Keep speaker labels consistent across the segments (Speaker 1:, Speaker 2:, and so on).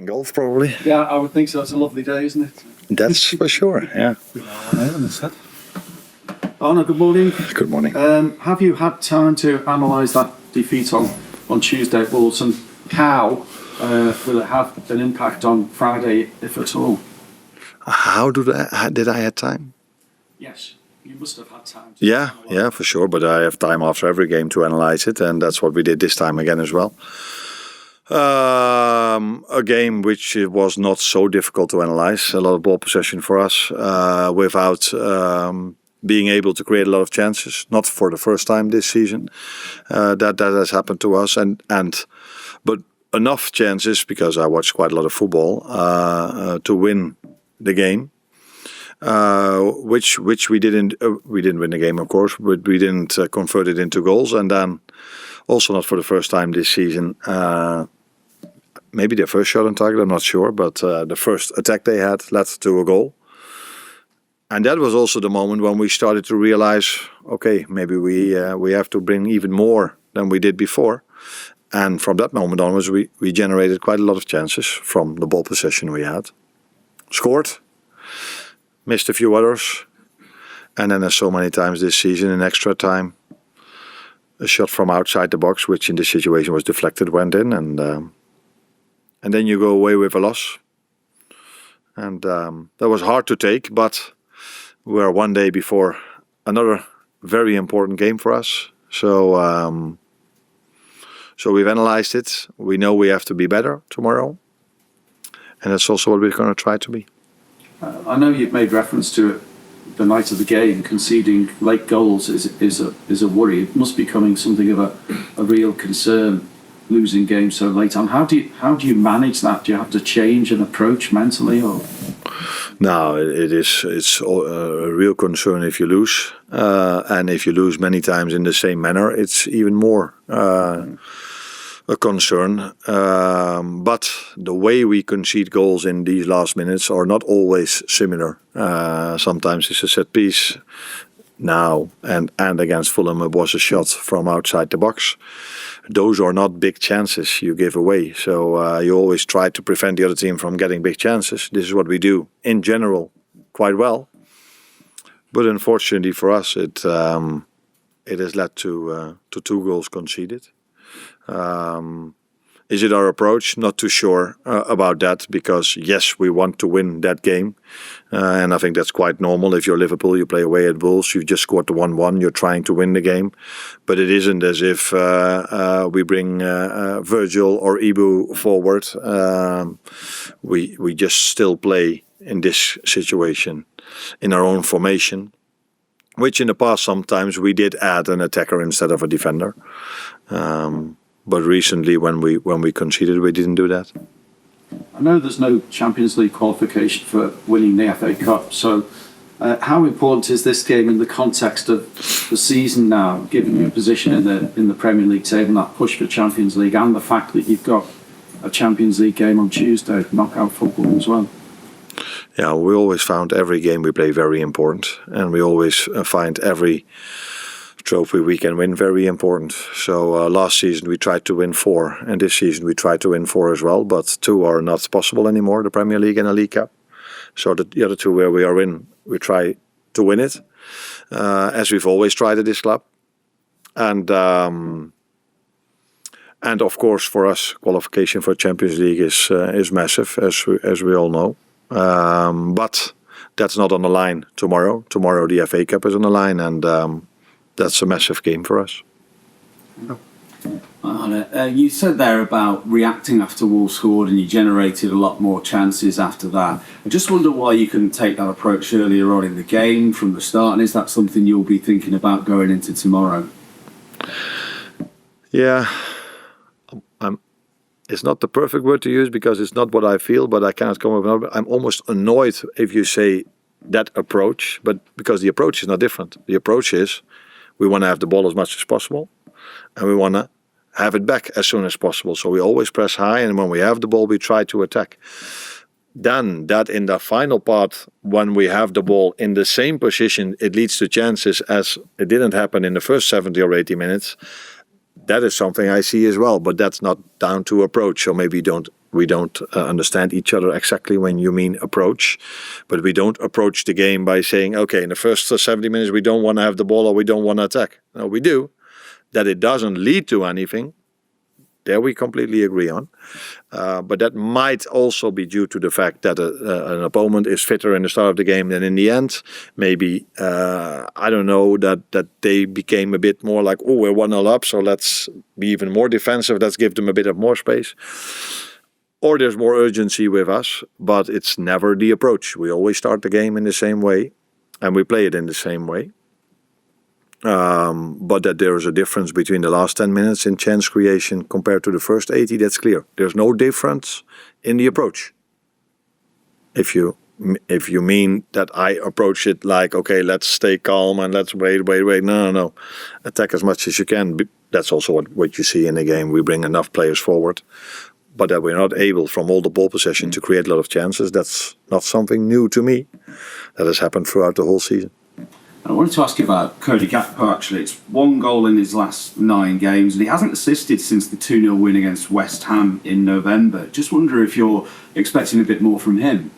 Speaker 1: golf, probably.
Speaker 2: Yeah, I would think so. It's a lovely day, isn't it?
Speaker 1: That's for sure, yeah.
Speaker 2: Arne, good morning.
Speaker 1: Good morning.
Speaker 2: Have you had time to analyse that defeat on Tuesday at Wolves, and how will it have an impact on Friday, if at all?
Speaker 1: Did I have time?
Speaker 2: Yes, you must have had time.
Speaker 1: Yeah, for sure. But I have time after every game to analyse it, and that's what we did this time again as well. A game which was not so difficult to analyse. A lot of ball possession for us, without being able to create a lot of chances. Not for the first time this season. That has happened to us, but enough chances, because I watched quite a lot of football, to win the game. Which we didn't win the game, of course, but we didn't convert it into goals. And then also not for the first time this season, maybe their first shot on target, I'm not sure, but the first attack they had led to a goal. And that was also the moment when we started to realize, okay, maybe we have to bring even more than we did before. And from that moment onwards, we generated quite a lot of chances from the ball possession we had. Scored, missed a few others, and then as so many times this season in extra time, a shot from outside the box, which in this situation was deflected, went in, and then you go away with a loss. And that was hard to take, but we're one day before another very important game for us. So we've analysed it. We know we have to be better tomorrow, and that's also what we're going to try to be.
Speaker 2: I know you've made reference to it the night of the game. Conceding late goals is a worry. It must be becoming something of a real concern, losing games so late on. How do you manage that? Do you have to change an approach mentally, or?
Speaker 1: No, it's a real concern if you lose, and if you lose many times in the same manner, it's even more a concern. But the way we concede goals in these last minutes are not always similar. Sometimes it's a set piece. Now and against Fulham it was a shot from outside the box. Those are not big chances you give away. So you always try to prevent the other team from getting big chances. This is what we do in general quite well. But unfortunately for us, it has led to 2 goals conceded. Is it our approach? Not too sure about that, because yes, we want to win that game, and I think that's quite normal. If you're Liverpool, you play away at Wolves, you've just scored the 1-1, you're trying to win the game, but it isn't as if we bring Virgil or Ibu forward. We just still play in this situation in our own formation, which in the past sometimes we did add an attacker instead of a defender. But recently, when we conceded, we didn't do that.
Speaker 2: I know there's no Champions League qualification for winning the FA Cup, so how important is this game in the context of the season now, given your position in the Premier League table, that push for Champions League, and the fact that you've got a Champions League game on Tuesday, knockout football as well?
Speaker 1: Yeah, we always found every game we play very important, and we always find every trophy we can win very important. So last season we tried to win 4, and this season we tried to win 4 as well, but 2 are not possible anymore, the Premier League and the League Cup. So the other 2 where we are in, we try to win it, as we've always tried at this club. And of course for us, qualification for Champions League is massive, as we all know. But that's not on the line tomorrow. Tomorrow the FA Cup is on the line, and that's a massive game for us.
Speaker 3: You said there about reacting after Wolves scored, and you generated a lot more chances after that. I just wonder why you couldn't take that approach earlier on in the game from the start, and is that something you'll be thinking about going into tomorrow?
Speaker 1: Yeah, it's not the perfect word to use because it's not what I feel, but I cannot come up with another. I'm almost annoyed if you say that approach, but because the approach is not different. The approach is we want to have the ball as much as possible, and we want to have it back as soon as possible. So we always press high, and when we have the ball, we try to attack. Then that in the final part, when we have the ball in the same position, it leads to chances as it didn't happen in the first 70 or 80 minutes. that is something I see as well, but that's not down to approach. So maybe we don't understand each other exactly when you mean approach, but we don't approach the game by saying, okay, in the first 70 minutes we don't want to have the ball or we don't want to attack. No, we do. That it doesn't lead to anything, there we completely agree on. But that might also be due to the fact that an opponent is fitter in the start of the game than in the end. Maybe, I don't know, that they became a bit more like, oh, we're 1-0 up, so let's be even more defensive. Let's give them a bit of more space. Or there's more urgency with us, but it's never the approach. We always start the game in the same way, and we play it in the same way. But that there is a difference between the last 10 minutes in chance creation compared to the first 80, that's clear. There's no difference in the approach. If you mean that I approach it like, okay, let's stay calm and let's wait. No. Attack as much as you can. That's also what you see in the game. We bring enough players forward. But that we're not able from all the ball possession to create a lot of chances, that's not something new to me. That has happened throughout the whole season.
Speaker 3: I wanted to ask you about Cody Gakpo, actually. It's 1 goal in his last 9 games, and he hasn't assisted since the 2-0 win against West Ham in November. Just wonder if you're expecting a bit more from him.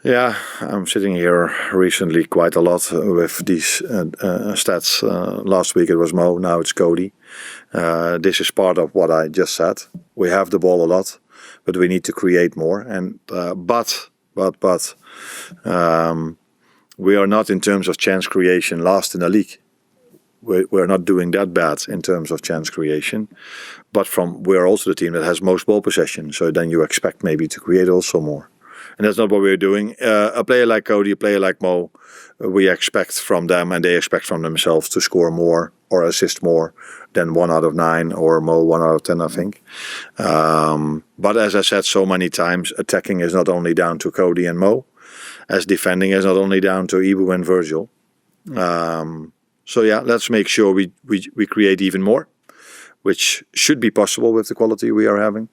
Speaker 1: Yeah, I'm sitting here recently quite a lot with these stats. Last week it was Mo, now it's Cody. This is part of what I just said. We have the ball a lot, but we need to create more. And but we are not, in terms of chance creation, last in the league. We're not doing that bad in terms of chance creation, but we're also the team that has most ball possession. So then you expect maybe to create also more. And that's not what we're doing. A player like Cody, a player like Mo, we expect from them, and they expect from themselves, to score more or assist more than 1 out of 9, or Mo 1 out of 10, I think. But as I said so many times, attacking is not only down to Cody and Mo, as defending is not only down to Ibu and Virgil. So yeah, let's make sure we create even more, which should be possible with the quality we are having.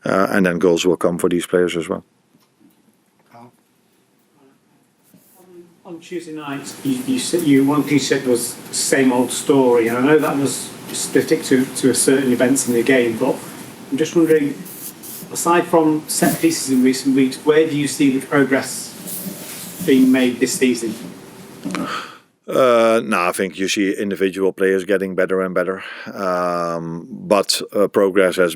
Speaker 1: And then goals will come for these players as well.
Speaker 4: On Tuesday night, you said one thing you said was the same old story, and I know that was specific to a certain events in the game, but I'm just wondering, aside from set pieces in recent weeks, where do you see the progress being made this season?
Speaker 1: No, I think you see individual players getting better and better, but progress has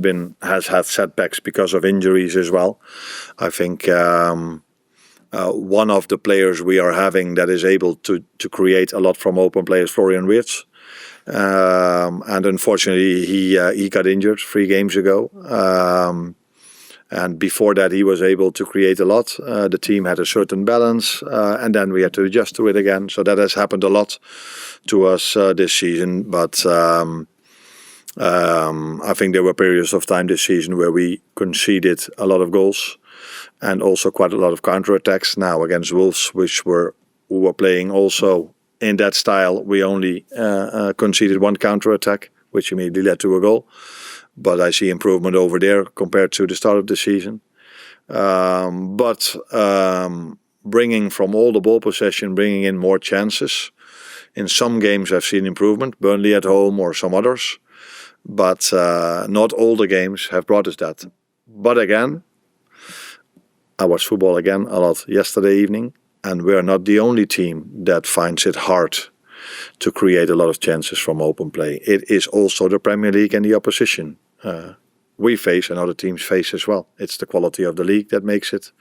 Speaker 1: had setbacks because of injuries as well. I think one of the players we are having that is able to create a lot from open play is Florian Wirtz, and unfortunately he got injured 3 games ago. And before that, he was able to create a lot. The team had a certain balance, and then we had to adjust to it again. So that has happened a lot to us this season. But I think there were periods of time this season where we conceded a lot of goals and also quite a lot of counterattacks. Now against Wolves, who were playing also in that style, we only conceded 1 counterattack, which immediately led to a goal. But I see improvement over there compared to the start of the season. But bringing from all the ball possession, bringing in more chances. In some games I've seen improvement, Burnley at home or some others. But not all the games have brought us that. But again, I watched football again a lot yesterday evening, and we are not the only team that finds it hard to create a lot of chances from open play. It is also the Premier League and the opposition we face and other teams face as well. It's the quality of the league that makes it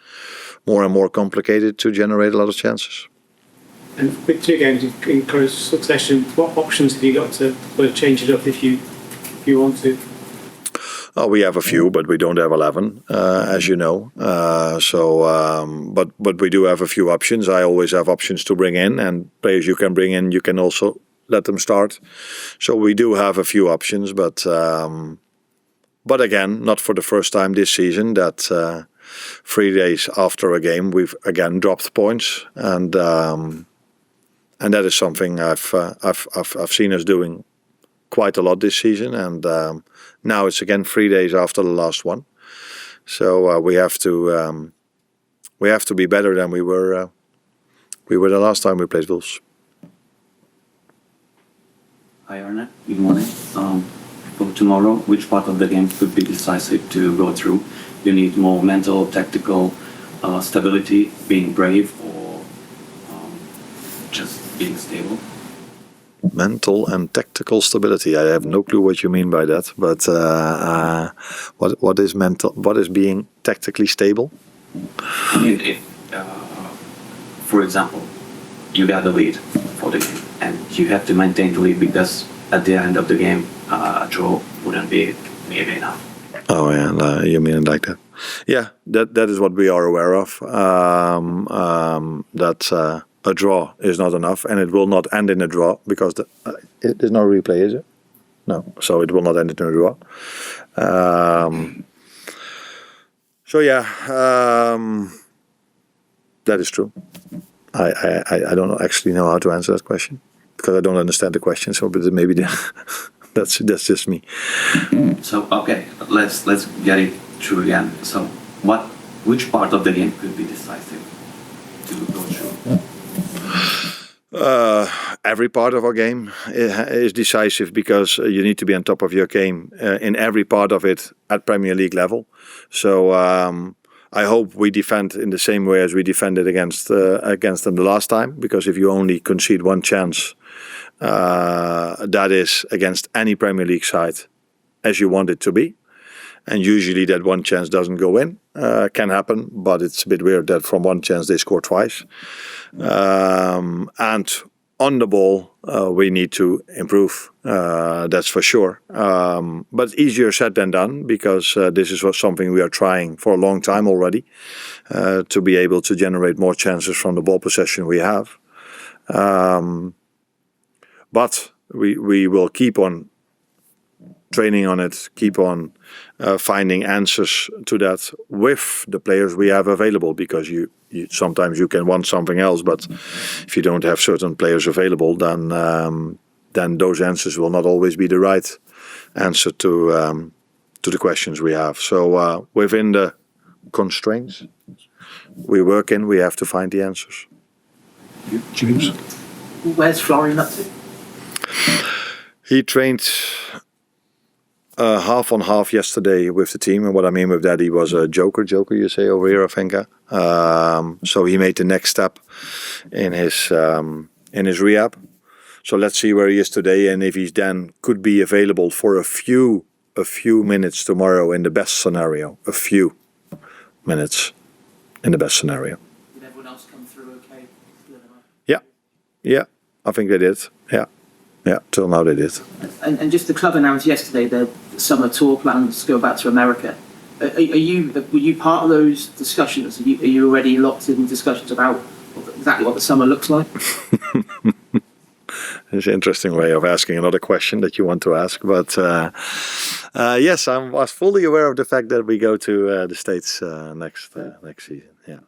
Speaker 1: more and more complicated to generate a lot of chances.
Speaker 4: And with 2 games in close succession, what options have you got to change it up if you want to?
Speaker 1: Oh, we have a few, but we don't have 11, as you know. But we do have a few options. I always have options to bring in, and players you can bring in, you can also let them start. So we do have a few options, but again, not for the first time this season that 3 days after a game we've again dropped points, and that is something I've seen us doing quite a lot this season, and now it's again 3 days after the last one. So we have to be better than we were the last time we played Wolves.
Speaker 5: Hi Arne, good morning. For tomorrow, which part of the game could be decisive to go through? You need more mental, tactical stability, being brave, or just being stable?
Speaker 1: Mental and tactical stability. I have no clue what you mean by that, but what is mental? What is being tactically stable?
Speaker 5: I mean, if, for example, you got the lead for the game, and you have to maintain the lead because at the end of the game, a draw wouldn't be maybe enough.
Speaker 1: Oh yeah, you mean it like that? Yeah, that is what we are aware of. That a draw is not enough, and it will not end in a draw because there's no replay, is it? No, so it will not end in a draw. So yeah, that is true. I don't actually know how to answer that question because I don't understand the question. So, but maybe that's just me.
Speaker 5: So okay, let's get it through again. So which part of the game could be decisive to go through?
Speaker 1: Every part of our game is decisive because you need to be on top of your game in every part of it at Premier League level. So I hope we defend in the same way as we defended against them the last time. Because if you only concede one chance, that is against any Premier League side as you want it to be. And usually that one chance doesn't go in. Can happen, but it's a bit weird that from one chance they score twice. And on the ball, we need to improve. That's for sure. But easier said than done because this is something we are trying for a long time already to be able to generate more chances from the ball possession we have. But we will keep on training on it, keep on finding answers to that with the players we have available, because you sometimes you can want something else, but if you don't have certain players available, then those answers will not always be the right answer to the questions we have. So within the constraints we work in, we have to find the answers.
Speaker 6: James?
Speaker 7: Where's Florian up to?
Speaker 1: He trained half on half yesterday with the team, and what I mean with that, he was a joker you say over here, I think. So he made the next step in his rehab. So let's see where he is today, and if he then could be available for a few minutes tomorrow in the best scenario. A few minutes in the best scenario.
Speaker 7: Did everyone else come through okay?
Speaker 1: Yeah, I think they did. Yeah, till now they did.
Speaker 7: And just the club announced yesterday their summer tour plans to go back to America. Were you part of those discussions? Are you already locked in discussions about exactly what the summer looks like?
Speaker 1: It's an interesting way of asking another question that you want to ask, but yes, I was fully aware of the fact that we go to the States next season. Yeah.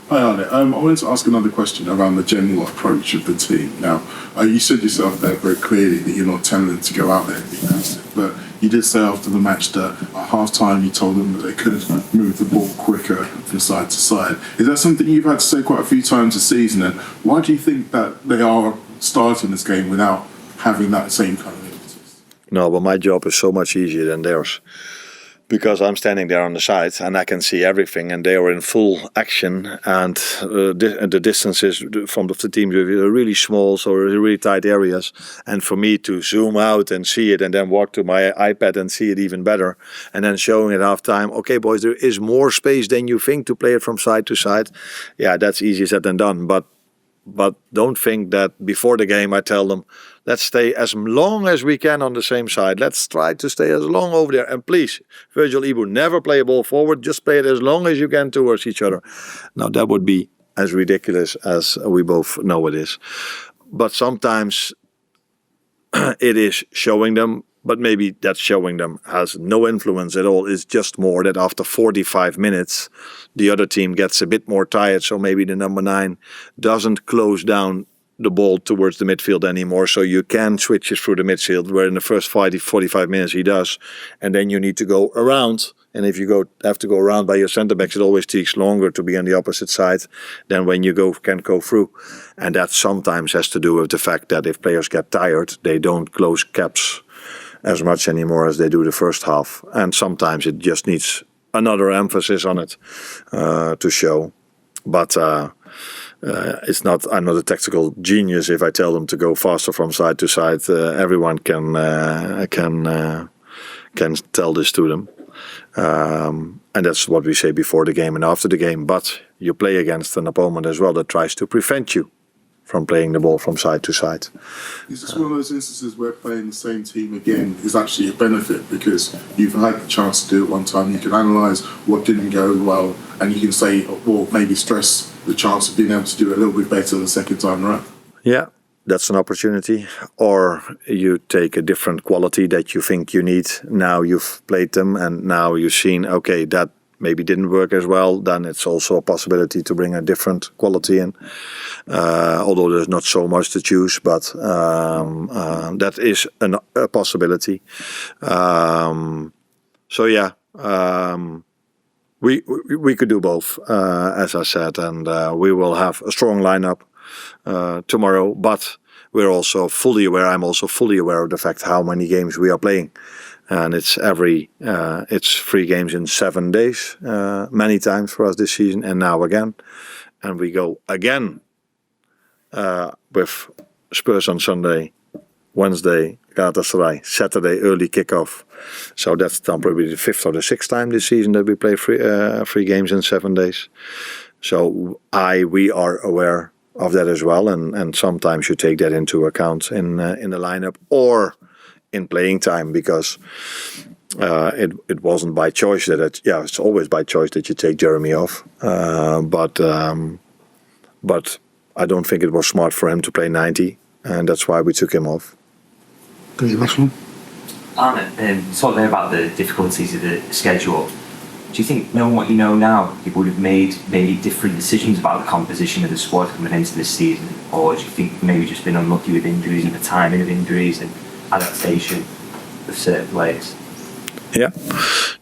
Speaker 6: Hi Arne, I wanted to ask another question around the general approach of the team. Now, you said yourself there very clearly that you're not telling them to go out there and be passive, but you did say after the match that at half-time you told them that they could move the ball quicker from side to side. Is that something you've had to say quite a few times this season, and why do you think that they are starting this game without having that same kind of impetus?
Speaker 1: No, but my job is so much easier than theirs. Because I'm standing there on the side and I can see everything, and they are in full action, and the distances from the teams are really small, so really tight areas. And for me to zoom out and see it, and then walk to my iPad and see it even better, and then showing at halftime, okay, boys, there is more space than you think to play it from side to side. Yeah, that's easier said than done. But don't think that before the game I tell them, let's stay as long as we can on the same side. Let's try to stay as long over there. And please, Virgil Ibu, never play a ball forward. Just play it as long as you can towards each other. Now, that would be as ridiculous as we both know it is. But sometimes it is showing them, but maybe that showing them has no influence at all. It's just more that after 45 minutes, the other team gets a bit more tired. So maybe the number 9 doesn't close down the ball towards the midfield anymore, so you can switch it through the midfield, where in the first 45 minutes he does, and then you need to go around, and if you have to go around by your centre-backs, it always takes longer to be on the opposite side than when you can go through. And that sometimes has to do with the fact that if players get tired, they don't close gaps as much anymore as they do the first half, and sometimes it just needs another emphasis on it to show. But it's not. I'm not a tactical genius. If I tell them to go faster from side to side, everyone can tell this to them, and that's what we say before the game and after the game. But you play against an opponent as well that tries to prevent you from playing the ball from side to side.
Speaker 6: Is this one of those instances where playing the same team again is actually a benefit because you've had the chance to do it one time, you can analyse what didn't go well, and you can say, or maybe stress the chance of being able to do it a little bit better the second time around?
Speaker 1: Yeah, that's an opportunity. Or you take a different quality that you think you need. Now you've played them and now you've seen, okay, that maybe didn't work as well, then it's also a possibility to bring a different quality in. Although there's not so much to choose, but that is a possibility. We could do both, as I said, and we will have a strong lineup tomorrow. But we're also fully aware. I'm also fully aware of the fact how many games we are playing. And it's 3 games in 7 days, many times for us this season, and now again. And we go again with Spurs on Sunday, Wednesday, Galatasaray, Saturday, early kickoff. So that's probably the 5th or the 6th time this season that we play 3 games in 7 days. So we are aware of that as well, and sometimes you take that into account in the lineup or in playing time, because it wasn't by choice it's always by choice that you take Jeremy off, but I don't think it was smart for him to play 90, and that's why we took him off.
Speaker 8: Arne, talking about the difficulties of the schedule, do you think, knowing what you know now, you would have made maybe different decisions about the composition of the squad coming into this season, or do you think maybe just been unlucky with injuries and the timing of injuries and adaptation of certain players?
Speaker 1: Yeah,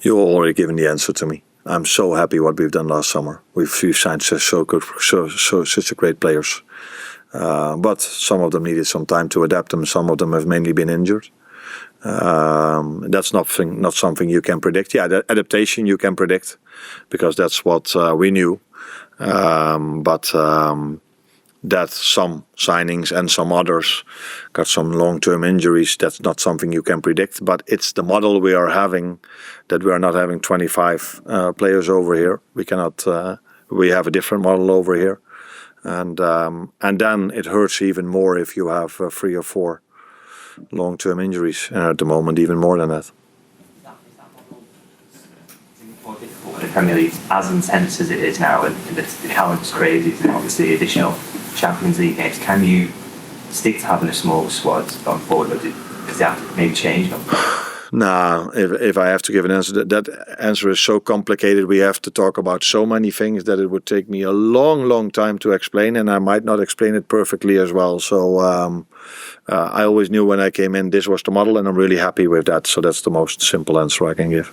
Speaker 1: you've already given the answer to me. I'm so happy what we've done last summer. We've signed such great players, but some of them needed some time to adapt them. Some of them have mainly been injured. That's not something you can predict. Yeah, the adaptation you can predict, because that's what we knew. But that some signings and some others got some long-term injuries, that's not something you can predict. But it's the model we are having, that we are not having 25 players over here. We cannot. We have a different model over here, and then it hurts even more if you have 3 or 4 long-term injuries, and at the moment even more than that.
Speaker 8: More difficult in the Premier League, as intense as it is now, and the calendar's crazy, and obviously additional Champions League games. Can you stick to having a small squad going forward, or does that have to maybe change?
Speaker 1: No, if I have to give an answer, that answer is so complicated. We have to talk about so many things that it would take me a long time to explain, and I might not explain it perfectly as well. So I always knew when I came in this was the model, and I'm really happy with that. So that's the most simple answer I can give.